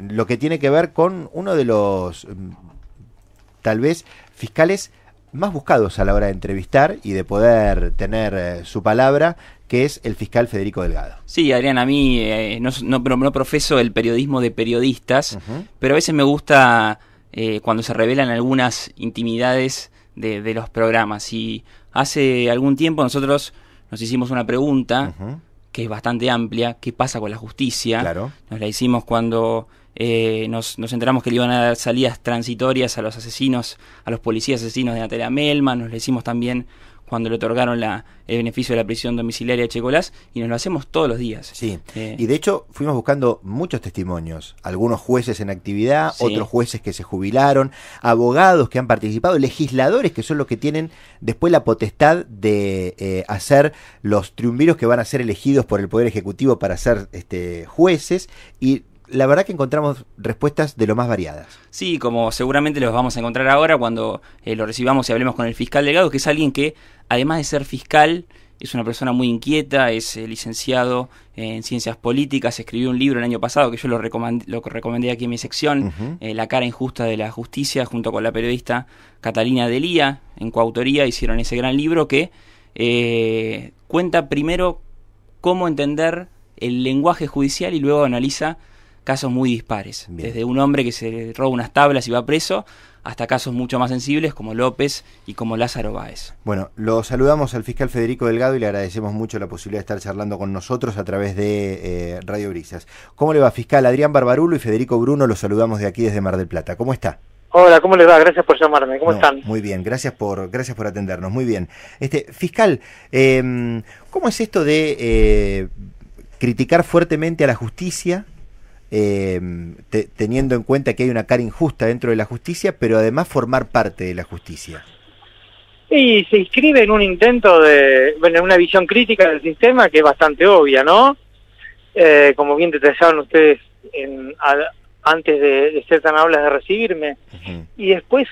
lo que tiene que ver con uno de los, tal vez, fiscales más buscados a la hora de entrevistar y de poder tener su palabra, que es el fiscal Federico Delgado. Sí, Adrián, a mí no profeso el periodismo de periodistas, pero a veces me gusta cuando se revelan algunas intimidades de los programas. Y hace algún tiempo nosotros nos hicimos una pregunta que es bastante amplia: ¿qué pasa con la justicia? Claro. Nos la hicimos cuando nos enteramos que le iban a dar salidas transitorias a los asesinos, a los policías asesinos de Natalia Melman. Nos la hicimos también cuando le otorgaron el beneficio de la prisión domiciliaria a Checolás, y nos lo hacemos todos los días. Sí, y de hecho fuimos buscando muchos testimonios, algunos jueces en actividad, sí, otros jueces que se jubilaron, abogados que han participado, legisladores que son los que tienen después la potestad de hacer los triunviros que van a ser elegidos por el Poder Ejecutivo para ser jueces, y la verdad que encontramos respuestas de lo más variadas. Sí, como seguramente los vamos a encontrar ahora cuando lo recibamos y hablemos con el fiscal Delgado, que es alguien que, además de ser fiscal, es una persona muy inquieta, es licenciado en Ciencias Políticas, escribió un libro el año pasado que yo lo recomendé aquí en mi sección, La cara injusta de la justicia, junto con la periodista Catalina Delía, en coautoría hicieron ese gran libro que cuenta primero cómo entender el lenguaje judicial y luego analiza casos muy dispares. Bien. Desde un hombre que se roba unas tablas y va preso, hasta casos mucho más sensibles como López y como Lázaro Báez. Bueno, lo saludamos al fiscal Federico Delgado y le agradecemos mucho la posibilidad de estar charlando con nosotros a través de Radio Brisas. ¿Cómo le va, fiscal? Adrián Barbarulo y Federico Bruno los saludamos de aquí desde Mar del Plata. ¿Cómo está? Hola, ¿cómo les va? Gracias por llamarme. ¿Cómo están? Muy bien, gracias por atendernos. Muy bien. Fiscal, ¿cómo es esto de criticar fuertemente a la justicia, teniendo en cuenta que hay una cara injusta dentro de la justicia, pero además formar parte de la justicia? Y se inscribe en un intento de, una visión crítica del sistema que es bastante obvia, ¿no? Como bien detallaron ustedes antes de ser tan amables de recibirme, y después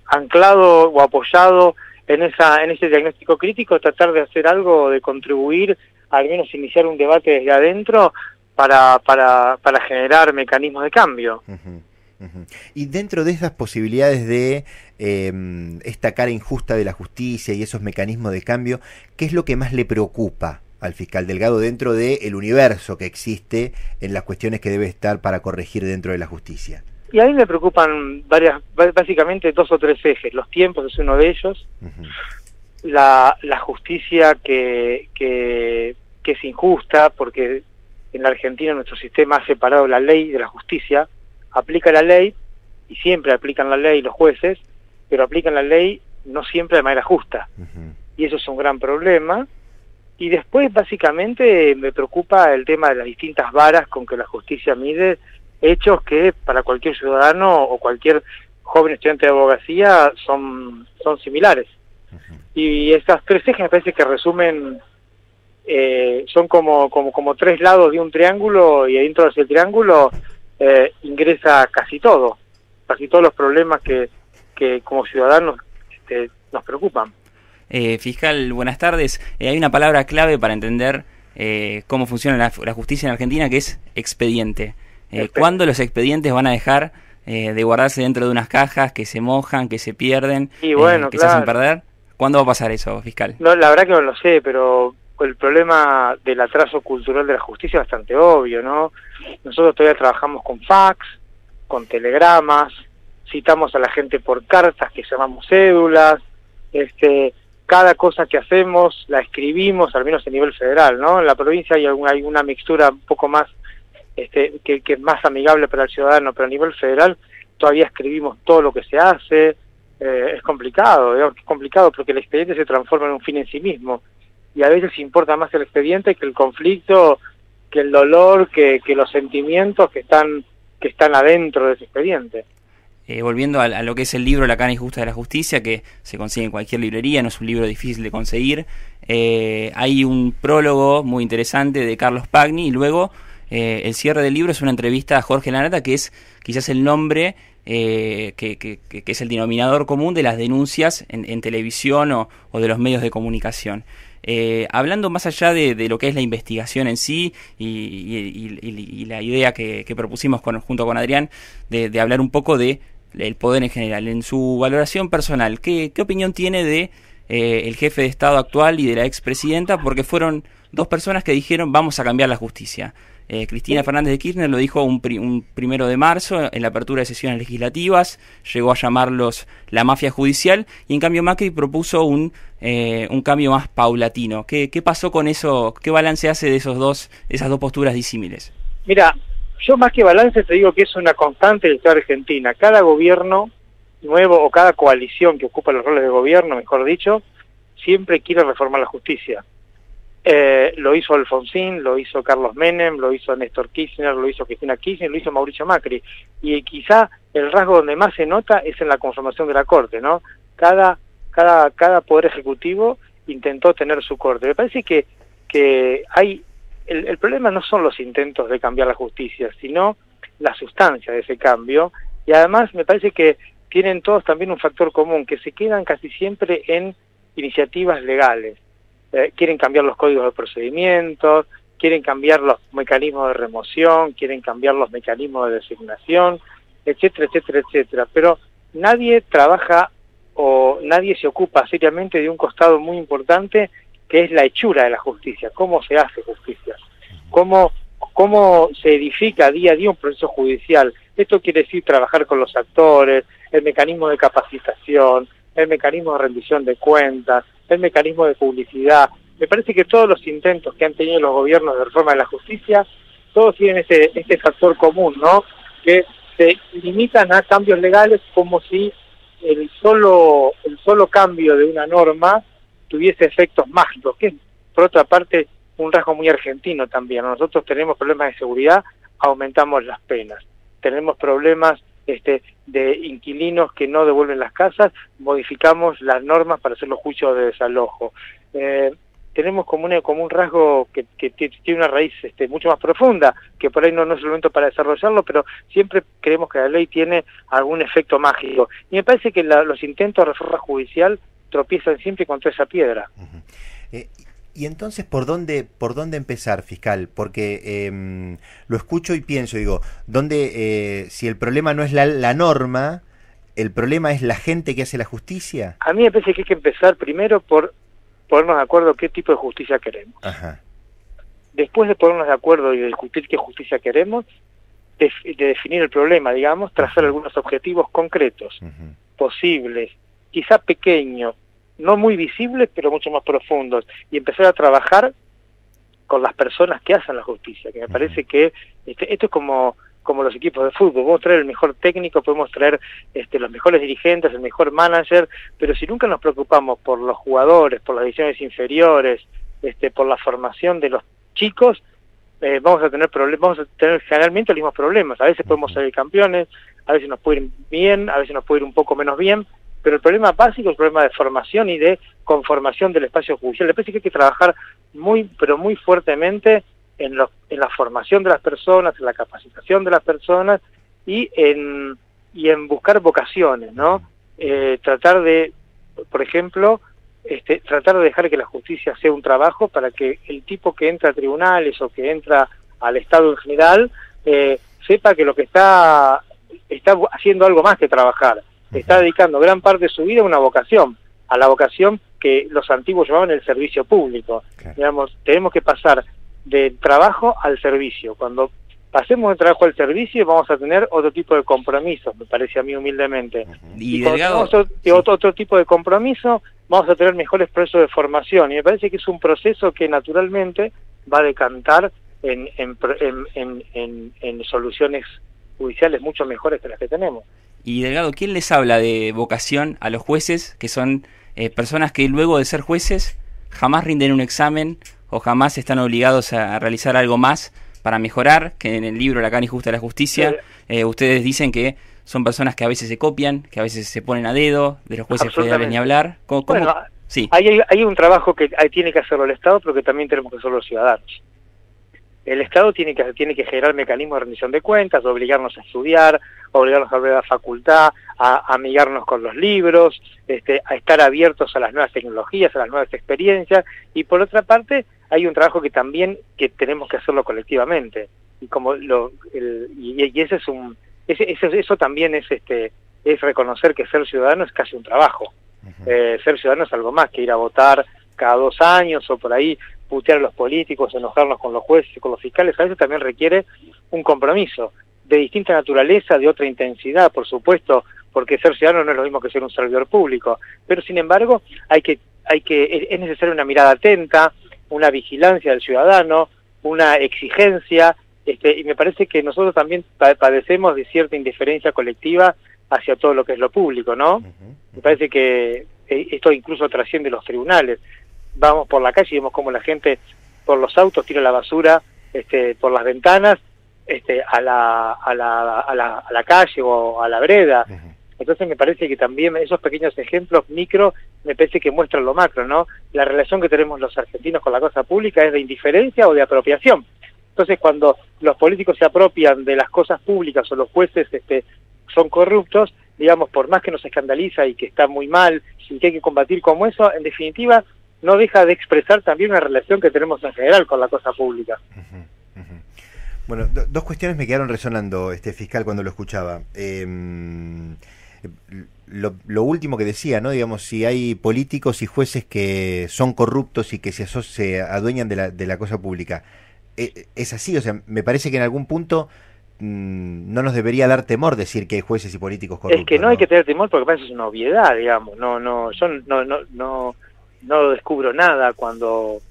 anclado o apoyado en ese diagnóstico crítico, tratar de hacer algo, de contribuir, al menos iniciar un debate desde adentro, para generar mecanismos de cambio. Y dentro de esas posibilidades de esta cara injusta de la justicia y esos mecanismos de cambio, ¿qué es lo que más le preocupa al fiscal Delgado dentro del universo que existe en las cuestiones que debe estar para corregir dentro de la justicia? Y a mí me preocupan básicamente 2 o 3 ejes. Los tiempos es uno de ellos, la justicia que es injusta, porque en la Argentina nuestro sistema ha separado la ley de la justicia, aplica la ley, y siempre aplican la ley los jueces, pero aplican la ley no siempre de manera justa, y eso es un gran problema. Y después básicamente me preocupa el tema de las distintas varas con que la justicia mide hechos que para cualquier ciudadano o cualquier joven estudiante de abogacía son similares. Y estas 3 ejes me parece que resumen, son como 3 lados de un triángulo, y adentro de ese triángulo ingresa casi todos los problemas que como ciudadanos nos preocupan. Fiscal, buenas tardes. Hay una palabra clave para entender cómo funciona la justicia en Argentina, que es expediente. ¿Cuándo los expedientes van a dejar de guardarse dentro de unas cajas que se mojan, que se pierden, y bueno, que se hacen perder? ¿Cuándo va a pasar eso, fiscal? No, la verdad que no lo sé, pero el problema del atraso cultural de la justicia es bastante obvio, ¿no? Nosotros todavía trabajamos con fax, con telegramas, citamos a la gente por cartas que llamamos cédulas, cada cosa que hacemos la escribimos, al menos a nivel federal, ¿no? En la provincia hay una mixtura un poco más, que es más amigable para el ciudadano, pero a nivel federal todavía escribimos todo lo que se hace. Es complicado, porque el expediente se transforma en un fin en sí mismo, y a veces importa más el expediente que el conflicto, que el dolor, que los sentimientos que están adentro de ese expediente. Volviendo a lo que es el libro La cara injusta de la justicia, que se consigue en cualquier librería, no es un libro difícil de conseguir, hay un prólogo muy interesante de Carlos Pagni, y luego el cierre del libro es una entrevista a Jorge Lanata, que es quizás el nombre que es el denominador común de las denuncias en televisión o de los medios de comunicación. Hablando más allá de lo que es la investigación en sí y la idea que propusimos junto con Adrián de hablar un poco de el poder en general, en su valoración personal, ¿qué opinión tiene de el jefe de Estado actual y de la expresidenta? Porque fueron dos personas que dijeron vamos a cambiar la justicia. Cristina Fernández de Kirchner lo dijo un 1 de marzo en la apertura de sesiones legislativas, llegó a llamarlos la mafia judicial, y en cambio Macri propuso un cambio más paulatino. ¿Qué pasó con eso? ¿Qué balance hace de esas dos posturas disímiles? Mira, yo más que balance te digo que es una constante de la historia argentina. Cada gobierno nuevo o cada coalición que ocupa los roles de gobierno, mejor dicho, siempre quiere reformar la justicia. Lo hizo Alfonsín, lo hizo Carlos Menem, lo hizo Néstor Kirchner, lo hizo Cristina Kirchner, lo hizo Mauricio Macri. Y quizá el rasgo donde más se nota es en la conformación de la Corte, ¿no? Cada poder ejecutivo intentó tener su Corte. Me parece que hay... El problema no son los intentos de cambiar la justicia, sino la sustancia de ese cambio. Y además me parece que tienen todos también un factor común, que se quedan casi siempre en iniciativas legales. Quieren cambiar los códigos de procedimientos, quieren cambiar los mecanismos de remoción, quieren cambiar los mecanismos de designación, etcétera, etcétera, etcétera. Pero nadie trabaja o nadie se ocupa seriamente de un costado muy importante, que es la hechura de la justicia, cómo se hace justicia, cómo se edifica día a día un proceso judicial. Esto quiere decir trabajar con los actores, el mecanismo de capacitación, el mecanismo de rendición de cuentas, el mecanismo de publicidad. Me parece que todos los intentos que han tenido los gobiernos de reforma de la justicia, todos tienen este factor común, ¿no? Que se limitan a cambios legales como si el solo cambio de una norma tuviese efectos mágicos, que es, por otra parte, un rasgo muy argentino también. Nosotros tenemos problemas de seguridad, aumentamos las penas. Tenemos problemas de inquilinos que no devuelven las casas, modificamos las normas para hacer los juicios de desalojo. Tenemos como un rasgo que tiene una raíz mucho más profunda, que por ahí no es el momento para desarrollarlo, pero siempre creemos que la ley tiene algún efecto mágico. Y me parece que los intentos de reforma judicial tropiezan siempre contra esa piedra. Y entonces, ¿por dónde empezar, fiscal? Porque lo escucho y pienso, digo, si el problema no es la norma, ¿el problema es la gente que hace la justicia? A mí me parece que hay que empezar primero por ponernos de acuerdo qué tipo de justicia queremos. Ajá. Después de ponernos de acuerdo y de discutir qué justicia queremos, de definir el problema, digamos, trazar algunos objetivos concretos, posibles, quizá pequeños, no muy visibles, pero mucho más profundos, y empezar a trabajar con las personas que hacen la justicia, que me parece que esto es como los equipos de fútbol. Podemos traer el mejor técnico, podemos traer los mejores dirigentes, el mejor manager, pero si nunca nos preocupamos por los jugadores, por las divisiones inferiores, por la formación de los chicos, vamos a tener generalmente los mismos problemas. A veces podemos ser campeones, a veces nos puede ir bien, a veces nos puede ir un poco menos bien, pero el problema básico es el problema de formación y de conformación del espacio judicial. Me parece que hay que trabajar muy fuertemente en la formación de las personas, en la capacitación de las personas y en buscar vocaciones, ¿no? Tratar de, por ejemplo, tratar de dejar que la justicia sea un trabajo para que el tipo que entra a tribunales o que entra al Estado en general sepa que lo que está haciendo algo más que trabajar. Está dedicando gran parte de su vida a una vocación, a la vocación que los antiguos llamaban el servicio público. Okay. Digamos, tenemos que pasar del trabajo al servicio. Cuando pasemos del trabajo al servicio vamos a tener otro tipo de compromisos, me parece a mí humildemente. Y cuando tenemos otro tipo de compromiso, vamos a tener mejores procesos de formación. Y me parece que es un proceso que naturalmente va a decantar en soluciones judiciales mucho mejores que las que tenemos. Y Delgado, ¿quién les habla de vocación a los jueces, que son personas que luego de ser jueces jamás rinden un examen o jamás están obligados a realizar algo más para mejorar? Que en el libro La Cana Injusta de la Justicia ustedes dicen que son personas que a veces se copian, que a veces se ponen a dedo, de los jueces federales ni hablar. ¿Cómo? Bueno, sí. Hay un trabajo que tiene que hacerlo el Estado, pero que también tenemos que hacerlo los ciudadanos. el Estado tiene que generar mecanismos de rendición de cuentas, de obligarnos a estudiar, obligarnos a volver a la facultad, a amigarnos con los libros, a estar abiertos a las nuevas tecnologías, a las nuevas experiencias, y por otra parte hay un trabajo que también que tenemos que hacerlo colectivamente, y como ese es eso también es reconocer que ser ciudadano es casi un trabajo. Ser ciudadano es algo más que ir a votar cada 2 años o por ahí putear a los políticos, enojarnos con los jueces y con los fiscales. A veces también requiere un compromiso de distinta naturaleza, de otra intensidad, por supuesto, porque ser ciudadano no es lo mismo que ser un servidor público, pero sin embargo es necesaria una mirada atenta, una vigilancia del ciudadano, una exigencia, y me parece que nosotros también padecemos de cierta indiferencia colectiva hacia todo lo que es lo público, ¿no? Me parece que esto incluso trasciende los tribunales. Vamos por la calle y vemos cómo la gente por los autos tira la basura por las ventanas a la calle o a la vereda. Entonces me parece que también esos pequeños ejemplos micro me parece que muestran lo macro, ¿no? La relación que tenemos los argentinos con la cosa pública es de indiferencia o de apropiación. Entonces cuando los políticos se apropian de las cosas públicas o los jueces son corruptos, digamos, por más que nos escandaliza y que está muy mal y que hay que combatir como eso, en definitiva no deja de expresar también una relación que tenemos en general con la cosa pública. Bueno, dos cuestiones me quedaron resonando, fiscal, cuando lo escuchaba. Lo último que decía, ¿no? Digamos, si hay políticos y jueces que son corruptos y que se adueñan de la cosa pública. Es así, o sea, me parece que en algún punto no nos debería dar temor decir que hay jueces y políticos corruptos. Es que no hay que tener temor porque para eso es una obviedad, digamos. Yo no descubro nada cuando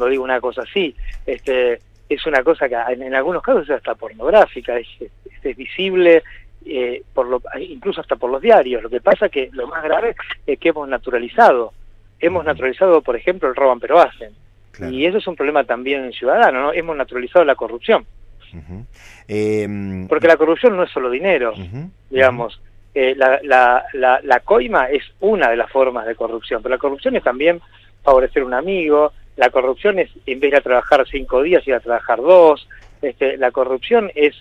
digo una cosa así. Es una cosa que en algunos casos es hasta pornográfica, es visible, incluso hasta por los diarios. Lo que pasa que lo más grave es que hemos naturalizado, por ejemplo, el roban pero hacen. Claro. Y eso es un problema también ciudadano, ¿no? Hemos naturalizado la corrupción. Porque la corrupción no es solo dinero, digamos. La coima es una de las formas de corrupción, pero la corrupción es también favorecer a un amigo, la corrupción es, en vez de ir a trabajar 5 días, ir a trabajar 2, la corrupción es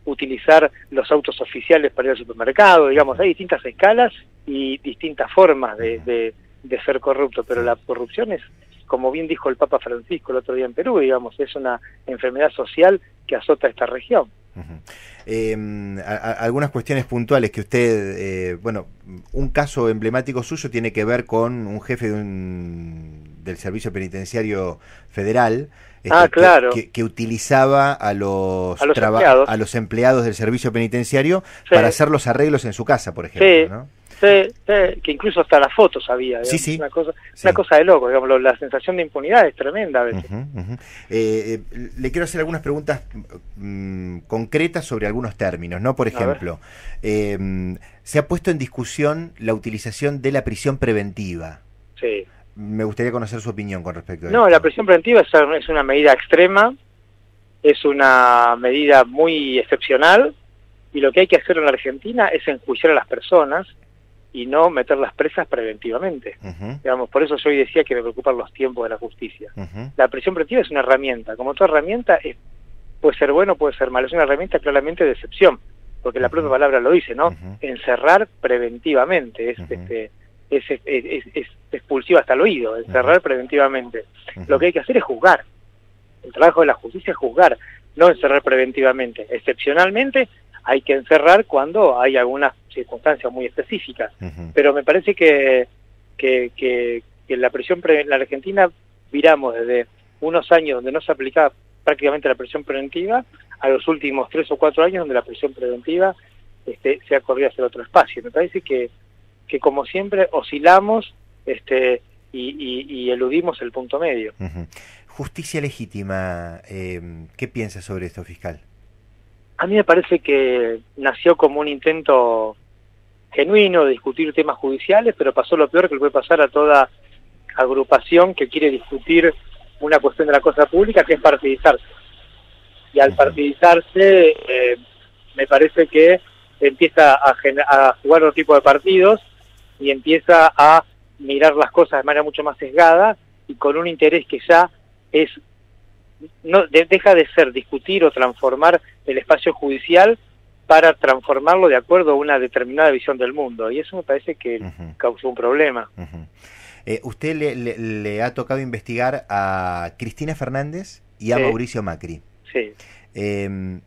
utilizar los autos oficiales para ir al supermercado, digamos, hay distintas escalas y distintas formas de ser corrupto, pero la corrupción es, como bien dijo el Papa Francisco el otro día en Perú, digamos, es una enfermedad social que azota esta región. Algunas cuestiones puntuales que usted, un caso emblemático suyo tiene que ver con un jefe del Servicio Penitenciario Federal, claro, que utilizaba a los empleados del Servicio Penitenciario para hacer los arreglos en su casa, por ejemplo, ¿no? Sí, que incluso hasta las fotos había, digamos, sí. Una cosa de loco, digamos, la sensación de impunidad es tremenda a veces. Le quiero hacer algunas preguntas concretas sobre algunos términos, ¿no? Por ejemplo, se ha puesto en discusión la utilización de la prisión preventiva. Sí. Me gustaría conocer su opinión con respecto a esto. La prisión preventiva es una medida extrema, es una medida muy excepcional, y lo que hay que hacer en la Argentina es enjuiciar a las personas y no meterlas presas preventivamente. Digamos, por eso yo hoy decía que me preocupan los tiempos de la justicia. La prisión preventiva es una herramienta, como toda herramienta puede ser bueno, puede ser malo, es una herramienta claramente de excepción, porque la propia palabra lo dice, ¿no? Encerrar preventivamente, es expulsiva hasta el oído, encerrar preventivamente. Lo que hay que hacer es juzgar. El trabajo de la justicia es juzgar, no encerrar preventivamente. Excepcionalmente hay que encerrar cuando hay algunas circunstancias muy específicas. Pero me parece que la prisión en la Argentina viramos desde unos años donde no se aplicaba prácticamente la prisión preventiva a los últimos 3 o 4 años donde la prisión preventiva se ha corrido hacia otro espacio. Me parece que como siempre oscilamos y eludimos el punto medio. Justicia legítima, ¿qué piensa sobre esto, fiscal? A mí me parece que nació como un intento genuino de discutir temas judiciales, pero pasó lo peor que le puede pasar a toda agrupación que quiere discutir una cuestión de la cosa pública, que es partidizarse. Y al partidizarse, me parece que empieza a jugar otro tipo de partidos y empieza a mirar las cosas de manera mucho más sesgada y con un interés que ya es deja de ser discutir o transformar el espacio judicial para transformarlo de acuerdo a una determinada visión del mundo, y eso me parece que causó un problema. Usted le ha tocado investigar a Cristina Fernández y a Mauricio Macri. Sí. En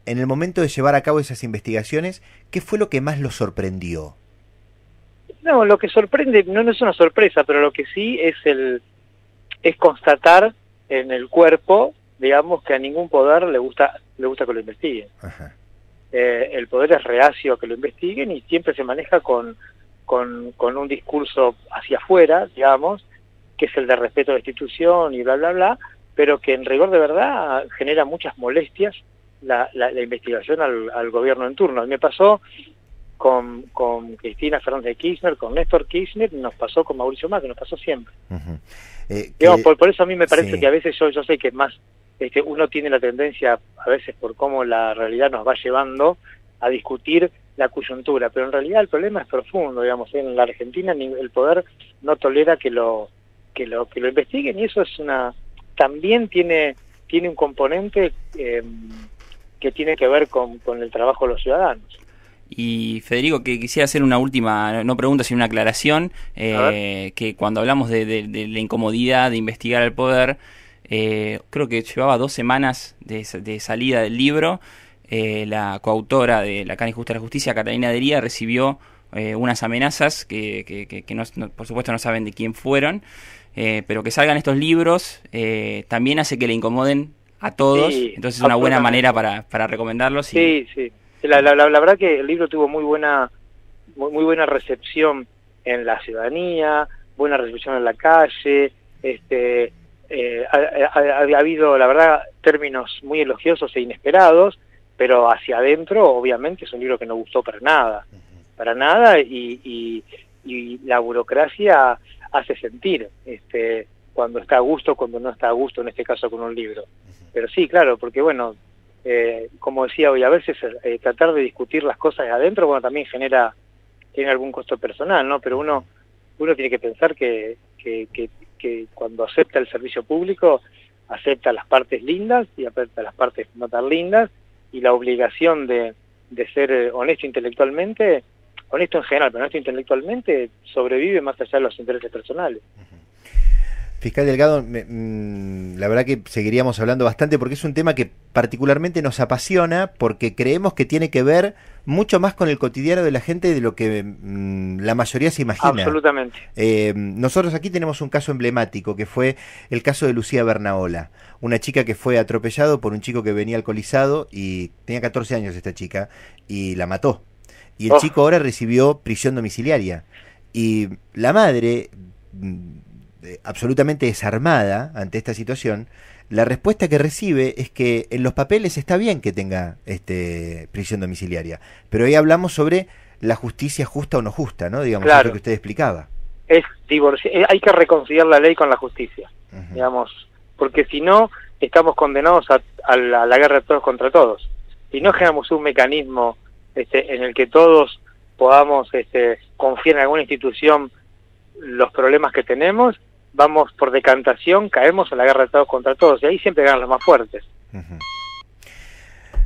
el momento de llevar a cabo esas investigaciones, ¿qué fue lo que más lo sorprendió? No, lo que sorprende no es una sorpresa, pero lo que sí es constatar en el cuerpo, digamos, que a ningún poder le gusta que lo investiguen. Ajá. El poder es reacio a que lo investiguen y siempre se maneja con un discurso hacia afuera, digamos, que es el de respeto a la institución y bla, bla, bla, pero que en rigor de verdad genera muchas molestias la investigación al gobierno en turno. Me pasó con Cristina Fernández de Kirchner, con Néstor Kirchner, nos pasó con Mauricio Macri, nos pasó siempre. Digamos, por eso a mí me parece que a veces yo sé que más uno tiene la tendencia, a veces por cómo la realidad nos va llevando, a discutir la coyuntura, pero en realidad el problema es profundo, digamos. En la Argentina el poder no tolera que lo investiguen, y eso es también tiene un componente que tiene que ver con el trabajo de los ciudadanos. Y Federico, que quisiera hacer una última, no pregunta, sino una aclaración, que cuando hablamos de la incomodidad de investigar al poder, creo que llevaba 2 semanas de salida del libro. La coautora de La Cana Injusta de la Justicia, Catalina Dería, recibió unas amenazas que no, por supuesto no saben de quién fueron, pero que salgan estos libros también hace que le incomoden a todos, sí, entonces es una buena manera para recomendarlos. Sí, sí. La verdad que el libro tuvo muy buena recepción en la ciudadanía, buena recepción en la calle, ha habido, la verdad, términos muy elogiosos e inesperados, pero hacia adentro, obviamente, es un libro que no gustó para nada, y la burocracia hace sentir cuando está a gusto, cuando no está a gusto, en este caso con un libro. Pero sí, claro, porque bueno, como decía hoy, a veces tratar de discutir las cosas de adentro, bueno, también tiene algún costo personal, ¿no? Pero uno tiene que pensar que cuando acepta el servicio público, acepta las partes lindas y acepta las partes no tan lindas, y la obligación de ser honesto intelectualmente, honesto en general, pero honesto intelectualmente, sobrevive más allá de los intereses personales. Fiscal Delgado, la verdad que seguiríamos hablando bastante porque es un tema que particularmente nos apasiona, porque creemos que tiene que ver mucho más con el cotidiano de la gente de lo que la mayoría se imagina. Absolutamente. Nosotros aquí tenemos un caso emblemático, que fue el caso de Lucía Bernaola, una chica que fue atropellado por un chico que venía alcoholizado, y tenía 14 años esta chica, y la mató. Y el chico ahora recibió prisión domiciliaria. Y la madre, absolutamente desarmada ante esta situación, la respuesta que recibe es que en los papeles está bien que tenga prisión domiciliaria, pero ahí hablamos sobre la justicia justa o no justa, ¿no? Digamos, claro, lo que usted explicaba. Hay que reconciliar la ley con la justicia, digamos, porque si no estamos condenados a la guerra de todos contra todos. Si no generamos un mecanismo en el que todos podamos confiar en alguna institución los problemas que tenemos, vamos por decantación, caemos en la guerra de todos contra todos, y ahí siempre ganan los más fuertes.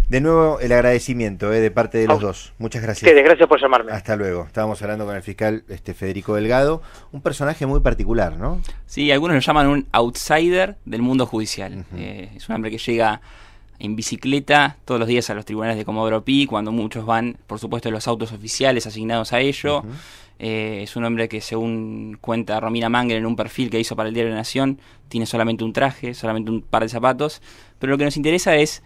De nuevo, el agradecimiento de parte de los dos. Muchas gracias. Gracias por llamarme. Hasta luego. Estábamos hablando con el fiscal Federico Delgado, un personaje muy particular, ¿no? Sí, algunos lo llaman un outsider del mundo judicial. Es un hombre que llega en bicicleta todos los días a los tribunales de Comodoro Pi, cuando muchos van, por supuesto, en los autos oficiales asignados a ello. Es un hombre que, según cuenta Romina Mangel en un perfil que hizo para el Diario de la Nación, tiene solamente un traje, solamente un par de zapatos, pero lo que nos interesa es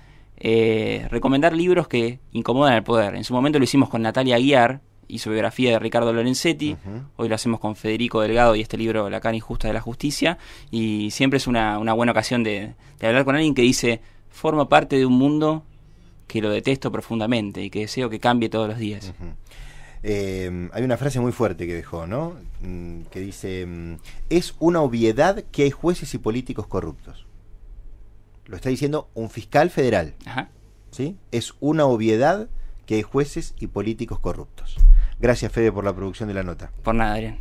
recomendar libros que incomodan al poder. En su momento lo hicimos con Natalia Aguiar y su biografía de Ricardo Lorenzetti, hoy lo hacemos con Federico Delgado y este libro La Cana Injusta de la Justicia, y siempre es una buena ocasión de hablar con alguien que dice: forma parte de un mundo que lo detesto profundamente y que deseo que cambie todos los días. Hay una frase muy fuerte que dejó, ¿no? Que dice: es una obviedad que hay jueces y políticos corruptos. Lo está diciendo un fiscal federal. ¿Sí? Es una obviedad que hay jueces y políticos corruptos. Gracias, Fede, por la producción de la nota. Por nada, Adrián.